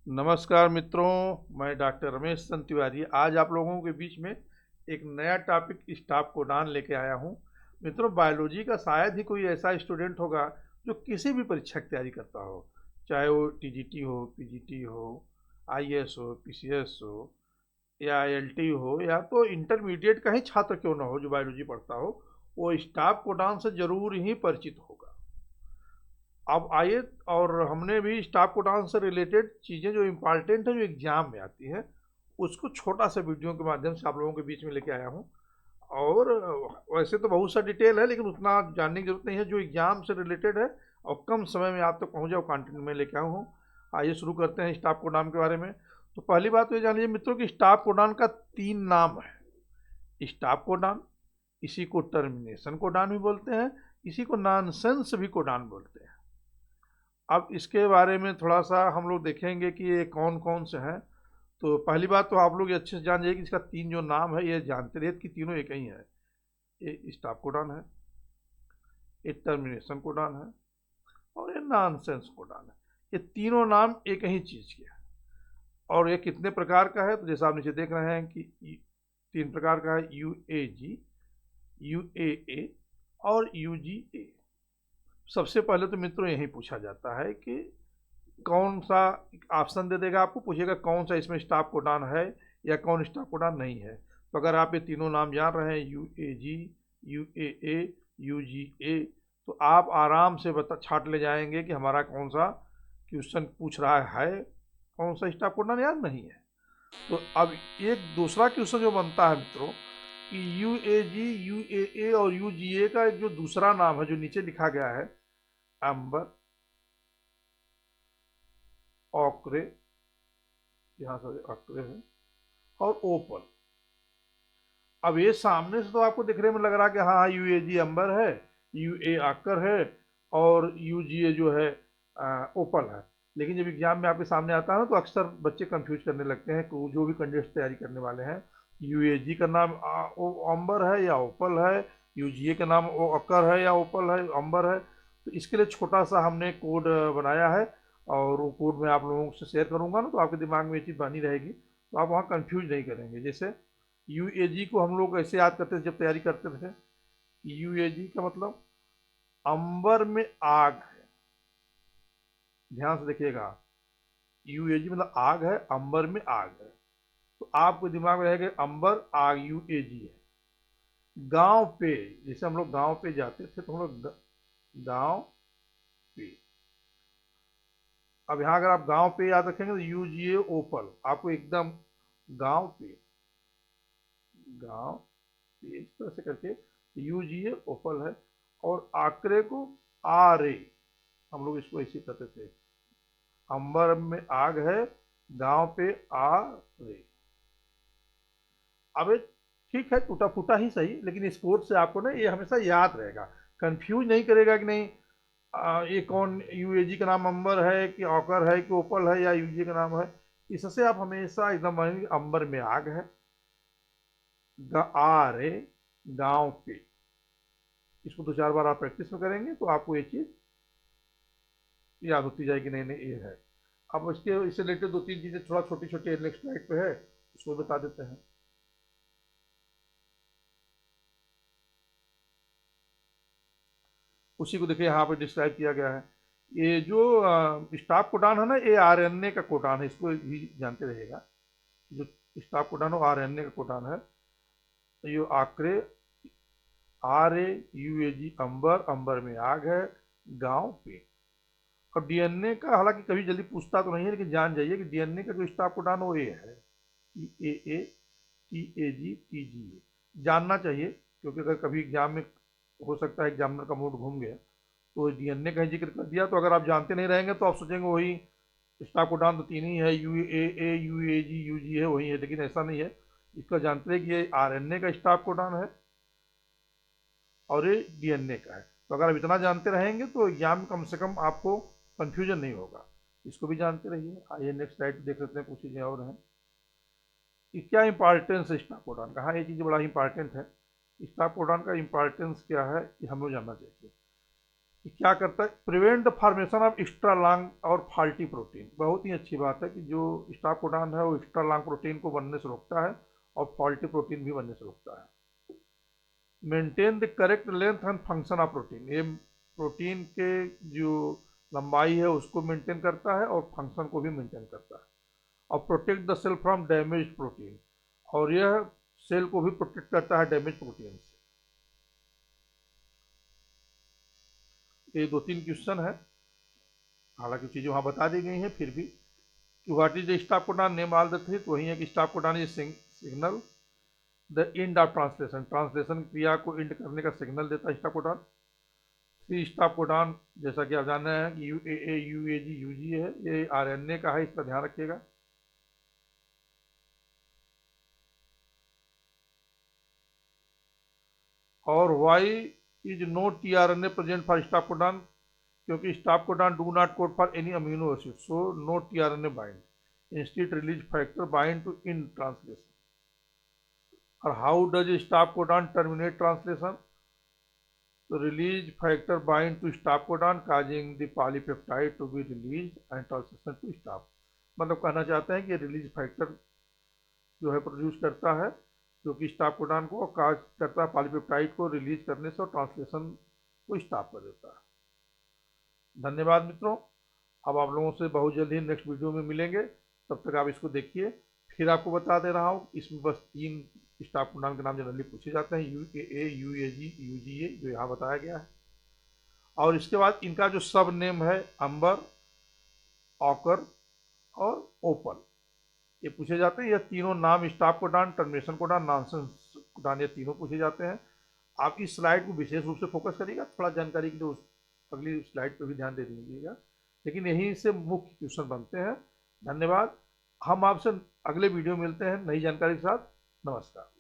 नमस्कार मित्रों, मैं डॉक्टर रमेश चंद्र तिवारी आज आप लोगों के बीच में एक नया टॉपिक स्टाफ कोडान लेके आया हूँ। मित्रों, बायोलॉजी का शायद ही कोई ऐसा स्टूडेंट होगा जो किसी भी परीक्षा की तैयारी करता हो, चाहे वो टीजीटी हो, पीजीटी हो, आईएएस हो, पीसीएस हो या आईएलटी हो, या तो इंटरमीडिएट का ही छात्र क्यों ना हो जो बायोलॉजी पढ़ता हो, वो स्टाफ कोडान से जरूर ही परिचित होगा। अब आइए, और हमने भी स्टाफ कोटान से रिलेटेड चीज़ें जो इम्पॉर्टेंट है जो एग्जाम में आती है उसको छोटा सा वीडियो के माध्यम से आप लोगों के बीच में लेके आया हूँ। और वैसे तो बहुत सा डिटेल है, लेकिन उतना जानने की जरूरत नहीं है जो एग्जाम से रिलेटेड है और कम समय में आप तक पहुँच जाओ कंटेंट में लेके आया हूँ। आइए शुरू करते हैं स्टाफ कोडान के बारे में। तो पहली बात तो ये जान लीजिए मित्रों कि स्टाफ कोडान का 3 नाम है। स्टाफ कोडान, इसी को टर्मिनेशन कोडान भी बोलते हैं, इसी को नॉनसेंस भी कोडान बोलते हैं। अब इसके बारे में थोड़ा सा हम लोग देखेंगे कि ये कौन कौन से हैं। तो पहली बात तो आप लोग ये अच्छे से जान जाइए कि इसका 3 जो नाम है ये जानते रहिए कि तीनों एक ही है। ये स्टॉप कोडान है, ये टर्मिनेशन कोडान है, और ये नॉनसेंस कोडान है। ये तीनों नाम एक ही चीज़ के हैं। और ये कितने प्रकार का है, तो जैसा आप नीचे देख रहे हैं कि 3 प्रकार का है: UAG, UAA और UGA। सबसे पहले तो मित्रों यही पूछा जाता है कि कौन सा ऑप्शन दे देगा, आपको पूछेगा कौन सा इसमें स्टाफ कोडान है या कौन स्टाफ कोडान नहीं है। तो अगर आप ये तीनों नाम जान रहे हैं, UAG, UAA, UGA, तो आप आराम से बता छाट ले जाएंगे कि हमारा कौन सा क्वेश्चन पूछ रहा है, कौन सा स्टाफ कोडान याद नहीं है। तो अब एक दूसरा क्वेश्चन जो बनता है मित्रों कि UAG, UAA और UGA का एक जो दूसरा नाम है जो नीचे लिखा गया है, एम्बर, ऑक्रे, यहाँ से ऑक्रे है, और ओपल। अब ये सामने से तो आपको दिखने में लग रहा है कि हाँ UAG अंबर है, UA आकर है, और UGA जो है ओपल है। लेकिन जब एग्जाम में आपके सामने आता है ना तो अक्सर बच्चे कंफ्यूज करने लगते हैं जो भी कैंडिडेट तैयारी करने वाले हैं। UAG का नाम अंबर है या ओपल है, UGA का नाम अकर है या ओपल है, अंबर है। तो इसके लिए छोटा सा हमने कोड बनाया है, और वो कोड मैं आप लोगों से शेयर करूंगा ना, तो आपके दिमाग में ये चीज़ बनी रहेगी, तो आप वहाँ कंफ्यूज नहीं करेंगे। जैसे UAG को हम लोग ऐसे याद करते थे जब तैयारी करते थे कि UAG का मतलब अंबर में आग है। ध्यान से देखिएगा, UAG मतलब आग है, अंबर में आग है। तो आपको दिमाग में रहेगा अंबर आग, UAG है। गांव पे, जैसे हम लोग गांव पे जाते थे तो हम लोग गांव पे। अब यहाँ अगर आप गांव पे याद रखेंगे तो UGA ओपल, आपको एकदम गांव पे, गांव पे इस तरह से करके UGA ओपल है। और आकरे को आरे, हम लोग इसको ऐसे कहते थे, अंबर में आग है, गांव पे आ रे। अब ये ठीक है, टूटा फूटा ही सही, लेकिन इस कोड से आपको ना ये हमेशा याद रहेगा, कंफ्यूज नहीं करेगा कि नहीं ये कौन UAG का नाम अंबर है कि ऑकर है कि ओपल है या UG का नाम है। इससे आप हमेशा एकदम मानेंगे अंबर में आग है, आ रे, गांव पे। इसको 2-4 बार आप प्रैक्टिस में करेंगे तो आपको ये चीज याद होती जाएगी, नहीं नहीं ये है। अब इससे रिलेटेड 2-3 चीजें थोड़ा छोटी छोटी नेक्स्ट स्लाइड पे है, उसको बता देते हैं। उसी को देखिए यहाँ पे डिस्क्राइब किया गया है। ये जो स्टाफ कोडान है ना, ये RNA का कोडान है, इसको भी जानते रहिएगा। जो स्टाफ कोडान है RNA का कोडान है। ये आकरे, RAUAG अंबर, अंबर में आग है, गांव पे। और DNA का हालांकि कभी जल्दी पूछता तो नहीं है, लेकिन जान जाइए कि DNA का जो स्टाफ कोडान है वो ये है, TAA, TAG, TGA। जानना चाहिए, क्योंकि अगर कभी एग्जाम में हो सकता है एग्जामिनर का मूड घूम गया तो DNA का ही जिक्र कर दिया, तो अगर आप जानते नहीं रहेंगे तो आप सोचेंगे वही स्टाफ कोडान तो 3 ही है, UAA, UAG, UG है, वही है, लेकिन ऐसा नहीं है। इसका जानते हैं कि ये RNA का स्टाफ कोडान है और ये DNA का है। तो अगर आप इतना जानते रहेंगे तो एग्जाम में कम से कम आपको कंफ्यूजन नहीं होगा। इसको भी जानते रहिए। आइए नेक्स्ट स्लाइड देख लेते हैं, कुछ चीज़ें और हैं कि क्या इंपॉर्टेंस है स्टाफ कोडान का। हाँ, ये चीज़ बड़ा इंपॉर्टेंट है। स्टाफ कोडान का इंपॉर्टेंस क्या है ये हम लोग जानना चाहिए। कि क्या करता है, prevent the formation of extra long और फॉल्टी प्रोटीन। बहुत ही अच्छी बात है कि जो स्टॉप कोडॉन है वो एक्स्ट्रा लॉन्ग प्रोटीन को बनने से रोकता है और फॉल्टी प्रोटीन भी बनने से रोकता है। Maintain the correct length and function of protein, ये प्रोटीन के जो लंबाई है उसको मेंटेन करता है और फंक्शन को भी मेंटेन करता है। और protect the cell from damage protein, और यह सेल को भी प्रोटेक्ट करता है डैमेज प्रोटीन से। ये 2-3 क्वेश्चन है, हालांकि चीज़ें वहाँ बता दी गई हैं, फिर भी कि what is the stop codon, name all the three, तो वही है कि stop codon is signal the end of translation, translation क्रिया को एंड करने का सिग्नल देता है stop codon. Three stop codon, जैसा कि आप जान रहे हैं कि UAA UAG UG है, ये RNA का है, इसका ध्यान रखिएगा। और why is no tRNA present for stop codon, क्योंकि stop codon do not code for any amino acid, so no tRNA bind, instead release factor bind to in translation. और how does stop codon terminate translation, तो release factor bind to stop codon causing the polypeptide to be release and translation to stop. मतलब कहना चाहते हैं कि release factor जो है produce करता है, जो कि स्टॉप कोडॉन को काज करता है पॉलीपेप्टाइड को रिलीज करने से और ट्रांसलेशन को स्टॉप कर देता है। धन्यवाद मित्रों, अब आप लोगों से बहुत जल्द ही नेक्स्ट वीडियो में मिलेंगे, तब तक आप इसको देखिए। फिर आपको बता दे रहा हूँ, इसमें बस 3 स्टॉप कोडॉन के नाम जनरली पूछे जाते हैं, UAA UAG UGA, जो यहाँ बताया गया है। और इसके बाद इनका जो सब नेम है अंबर, ऑकर और ओपल, ये पूछे जाते हैं। ये तीनों नाम stop codon, termination codon, nonsense codon, ये तीनों पूछे जाते हैं। आप इस स्लाइड को विशेष रूप से फोकस करिएगा, थोड़ा जानकारी के लिए उस अगली स्लाइड पर भी ध्यान दे दीजिएगा, लेकिन यहीं से मुख्य क्वेश्चन बनते हैं। धन्यवाद, हम आपसे अगले वीडियो मिलते हैं नई जानकारी के साथ। नमस्कार।